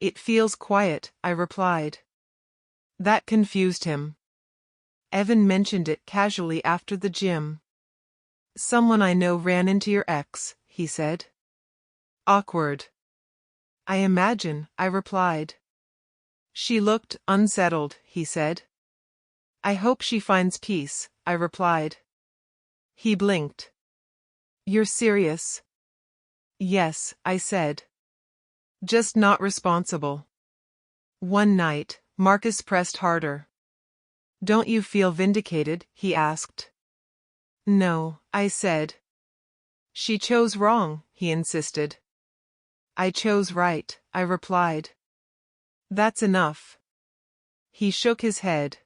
It feels quiet, I replied. That confused him. Evan mentioned it casually after the gym. Someone I know ran into your ex, he said. Awkward. I imagine, I replied. She looked unsettled, he said. I hope she finds peace, I replied. He blinked. You're serious? Yes, I said. Just not responsible. One night, Marcus pressed harder. Don't you feel vindicated? He asked. No, I said. She chose wrong, he insisted. I chose right, I replied. That's enough. He shook his head.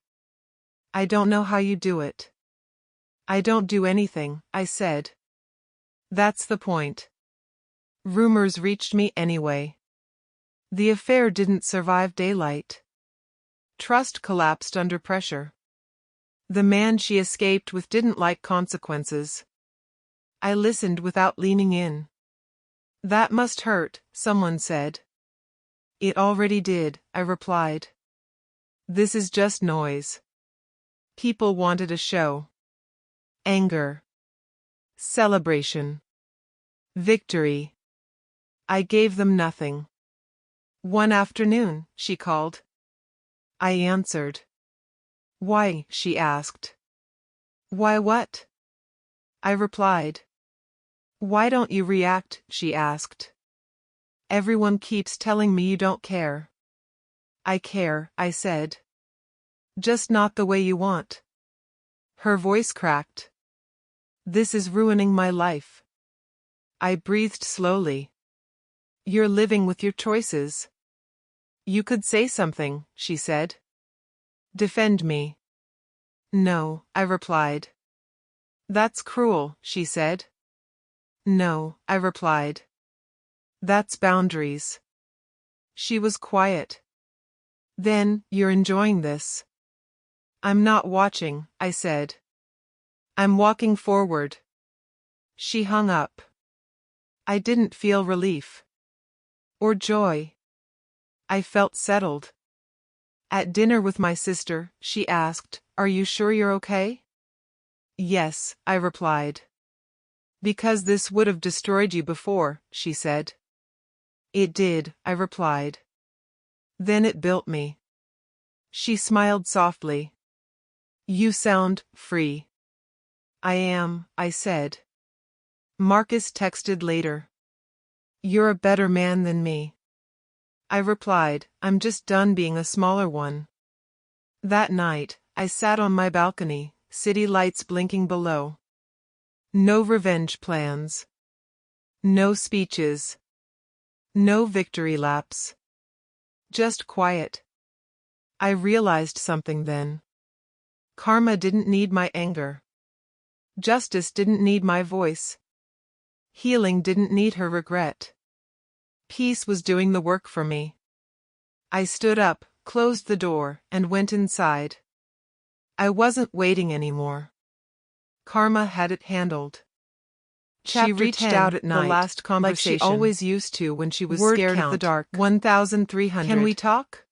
I don't know how you do it. I don't do anything, I said. That's the point. Rumors reached me anyway. The affair didn't survive daylight. Trust collapsed under pressure. The man she escaped with didn't like consequences. I listened without leaning in. That must hurt, someone said. It already did, I replied. This is just noise. People wanted a show. Anger. Celebration. Victory. I gave them nothing. One afternoon, she called. I answered. Why? She asked. Why what? I replied. Why don't you react? She asked. Everyone keeps telling me you don't care. I care, I said. Just not the way you want. Her voice cracked. This is ruining my life. I breathed slowly. You're living with your choices. You could say something, she said. Defend me. No, I replied. That's cruel, she said. No, I replied. That's boundaries. She was quiet. Then, you're enjoying this. I'm not watching, I said. I'm walking forward. She hung up. I didn't feel relief. Or joy. I felt settled. At dinner with my sister, she asked, Are you sure you're okay? Yes, I replied. Because this would have destroyed you before, she said. It did, I replied. Then it built me. She smiled softly. You sound free. I am, I said. Marcus texted later. You're a better man than me. I replied, I'm just done being a smaller one. That night, I sat on my balcony, city lights blinking below. No revenge plans. No speeches. No victory laps. Just quiet. I realized something then. Karma didn't need my anger. Justice didn't need my voice. Healing didn't need her regret. Peace was doing the work for me. I stood up, closed the door, and went inside. I wasn't waiting anymore. Karma had it handled. She reached 10, out at night, the last conversation. like she always used to when she was Word scared of the count, dark. 1,300. Can we talk?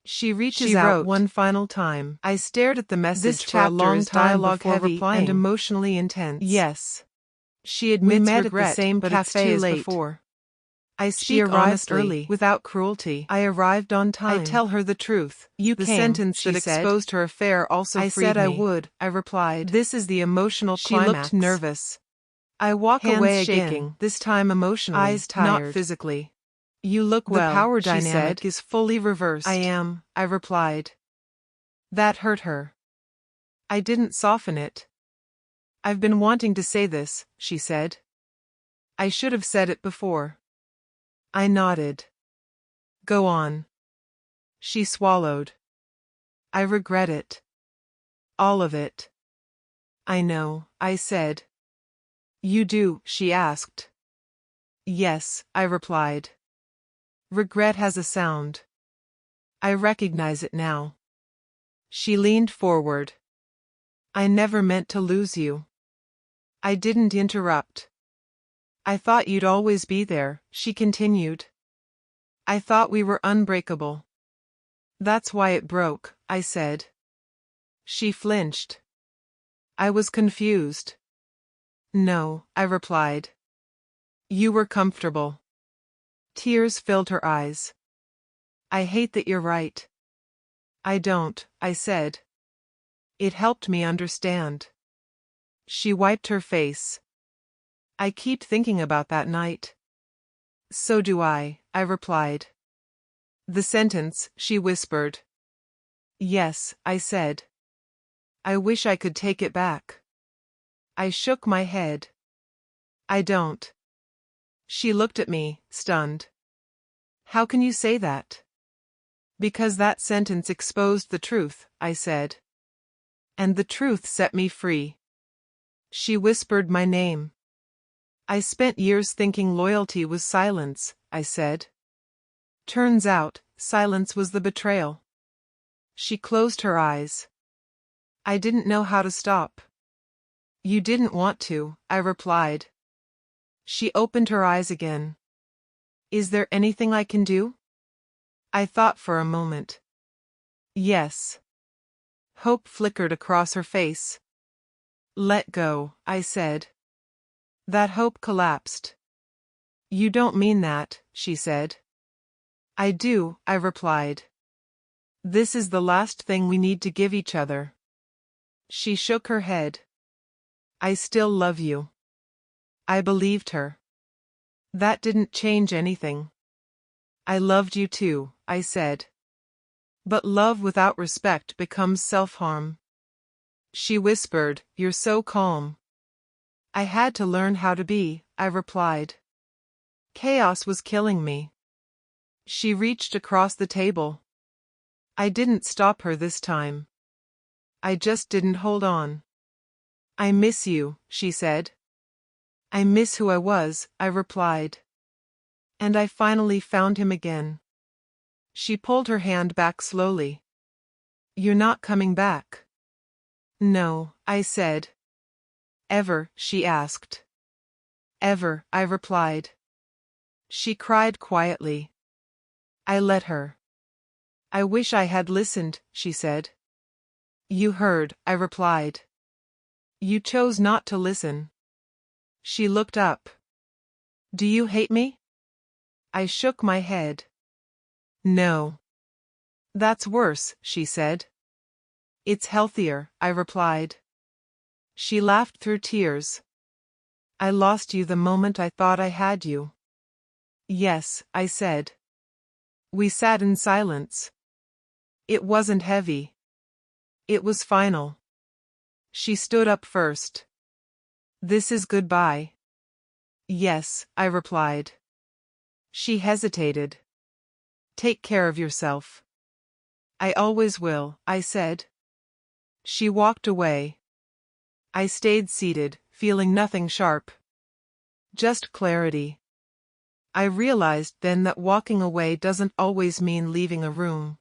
She reaches out wrote. one final time. I stared at the message This for a chapter long is time dialogue before heavy replying. and Emotionally intense. Yes. She admits We met regret, at the same but cafe it's too as late. before. I She speak arrived honestly, early. without cruelty. I arrived on time. I tell her the truth. You the came, sentence she that said. exposed her affair also I freed said I me. would, I replied. This is the emotional climax. She looked nervous. I walk Hands away shaking. again, this time emotionally, Eyes not tired. physically. You look well, The power she dynamic said. is fully reversed. I am, I replied. That hurt her. I didn't soften it. I've been wanting to say this, she said. I should have said it before. I nodded. Go on. She swallowed. I regret it. All of it. I know, I said. You do, she asked. Yes, I replied. Regret has a sound. I recognize it now. She leaned forward. I never meant to lose you. I didn't interrupt. I thought you'd always be there, she continued. I thought we were unbreakable. That's why it broke, I said. She flinched. I was confused. No, I replied. You were comfortable. Tears filled her eyes. I hate that you're right. I don't, I said. It helped me understand. She wiped her face. I keep thinking about that night. So do I replied. The sentence, she whispered. Yes, I said. I wish I could take it back. I shook my head. I don't. She looked at me, stunned. How can you say that? Because that sentence exposed the truth, I said. And the truth set me free. She whispered my name. I spent years thinking loyalty was silence, I said. Turns out, silence was the betrayal. She closed her eyes. I didn't know how to stop. You didn't want to, I replied. She opened her eyes again. Is there anything I can do? I thought for a moment. Yes. Hope flickered across her face. Let go, I said. That hope collapsed. You don't mean that, she said. I do, I replied. This is the last thing we need to give each other. She shook her head. I still love you. I believed her. That didn't change anything. I loved you too, I said. But love without respect becomes self-harm. She whispered, You're so calm. I had to learn how to be, I replied. Chaos was killing me. She reached across the table. I didn't stop her this time. I just didn't hold on. I miss you, she said. I miss who I was, I replied. And I finally found him again. She pulled her hand back slowly. You're not coming back. No, I said. Ever, she asked. Ever, I replied. She cried quietly. I let her. I wish I had listened, she said. You heard, I replied. You chose not to listen. She looked up. Do you hate me? I shook my head. No. That's worse, she said. It's healthier, I replied. She laughed through tears. I lost you the moment I thought I had you. Yes, I said. We sat in silence. It wasn't heavy. It was final. She stood up first. This is goodbye. Yes, I replied. She hesitated. Take care of yourself. I always will, I said. She walked away. I stayed seated, feeling nothing sharp. Just clarity. I realized then that walking away doesn't always mean leaving a room.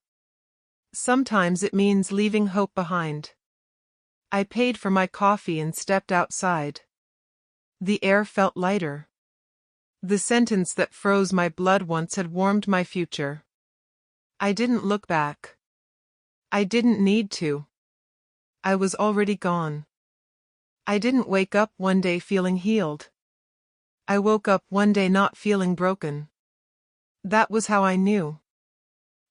Sometimes it means leaving hope behind. I paid for my coffee and stepped outside. The air felt lighter. The sentence that froze my blood once had warmed my future. I didn't look back. I didn't need to. I was already gone. I didn't wake up one day feeling healed. I woke up one day not feeling broken. That was how I knew.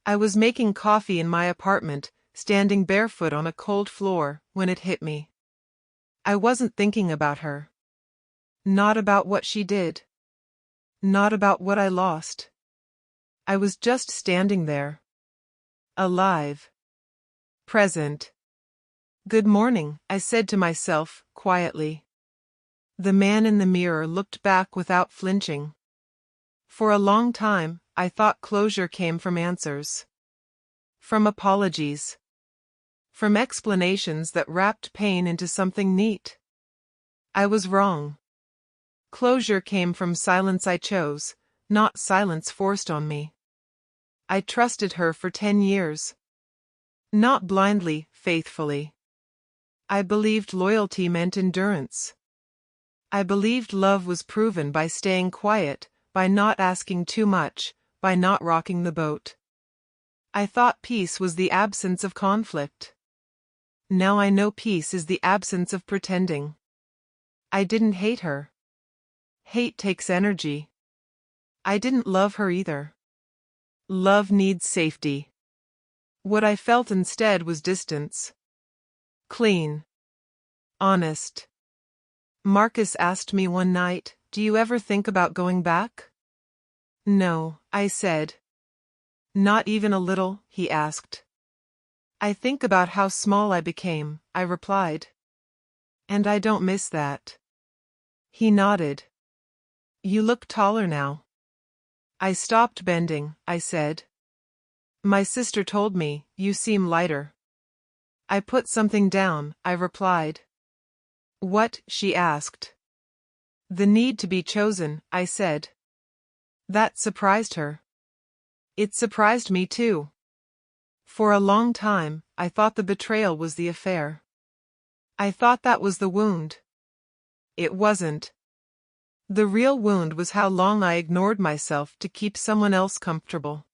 I was making coffee in my apartment, standing barefoot on a cold floor, when it hit me. I wasn't thinking about her. Not about what she did. Not about what I lost. I was just standing there. Alive. Present. Good morning, I said to myself, quietly. The man in the mirror looked back without flinching. For a long time, I thought closure came from answers. From apologies. From explanations that wrapped pain into something neat. I was wrong. Closure came from silence I chose, not silence forced on me. I trusted her for 10 years. Not blindly, faithfully. I believed loyalty meant endurance. I believed love was proven by staying quiet, by not asking too much, by not rocking the boat. I thought peace was the absence of conflict. Now I know peace is the absence of pretending. I didn't hate her. Hate takes energy. I didn't love her either. Love needs safety. What I felt instead was distance. Clean. Honest. Marcus asked me one night, "Do you ever think about going back?" "No," I said. "Not even a little?" he asked. "I think about how small I became," I replied. "And I don't miss that." He nodded. "You look taller now." I stopped bending, I said. "My sister told me, you seem lighter." I put something down, I replied. "What?" she asked. "The need to be chosen," I said. That surprised her. It surprised me too. For a long time, I thought the betrayal was the affair. I thought that was the wound. It wasn't. The real wound was how long I ignored myself to keep someone else comfortable.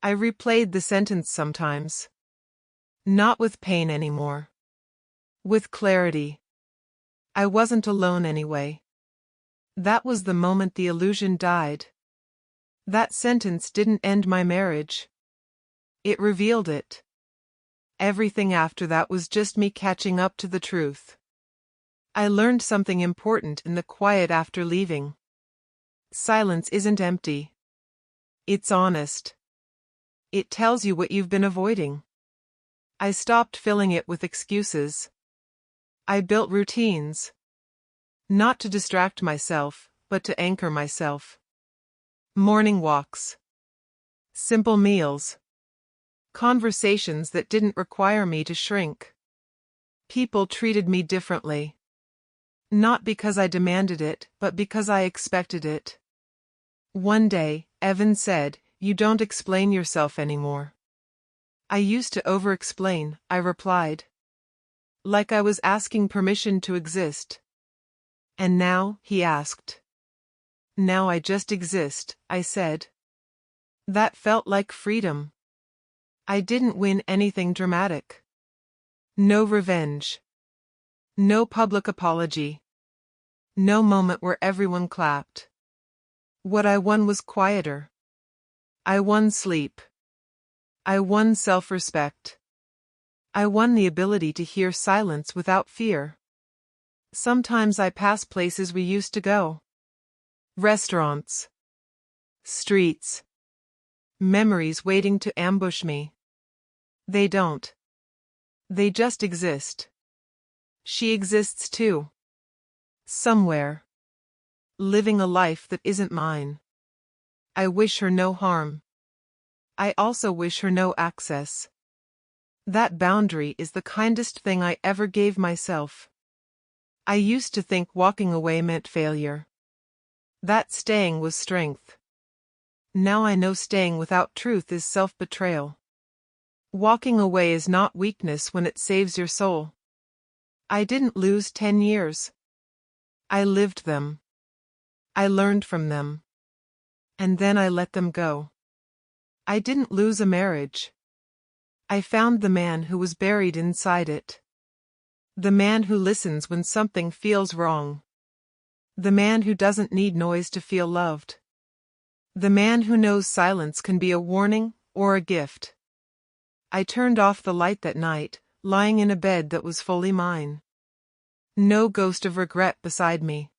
I replayed the sentence sometimes. Not with pain anymore. With clarity. I wasn't alone anyway. That was the moment the illusion died. That sentence didn't end my marriage. It revealed it. Everything after that was just me catching up to the truth. I learned something important in the quiet after leaving. Silence isn't empty. It's honest. It tells you what you've been avoiding. I stopped filling it with excuses. I built routines. Not to distract myself, but to anchor myself. Morning walks. Simple meals. Conversations that didn't require me to shrink. People treated me differently. Not because I demanded it, but because I expected it. One day, Evan said, "You don't explain yourself anymore." "I used to over-explain," I replied. Like I was asking permission to exist. "And now?" he asked. "Now I just exist," I said. That felt like freedom. I didn't win anything dramatic. No revenge. No public apology. No moment where everyone clapped. What I won was quieter. I won sleep. I won self-respect. I won the ability to hear silence without fear. Sometimes I pass places we used to go. Restaurants. Streets. Memories waiting to ambush me. They don't. They just exist. She exists too. Somewhere. Living a life that isn't mine. I wish her no harm. I also wish her no access. That boundary is the kindest thing I ever gave myself. I used to think walking away meant failure. That staying was strength. Now I know staying without truth is self-betrayal. Walking away is not weakness when it saves your soul. I didn't lose 10 years. I lived them. I learned from them. And then I let them go. I didn't lose a marriage. I found the man who was buried inside it. The man who listens when something feels wrong. The man who doesn't need noise to feel loved. The man who knows silence can be a warning or a gift. I turned off the light that night, lying in a bed that was fully mine. No ghost of regret beside me.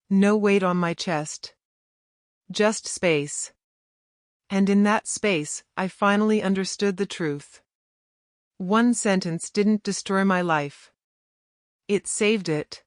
No weight on my chest. Just space. And in that space, I finally understood the truth. One sentence didn't destroy my life. It saved it.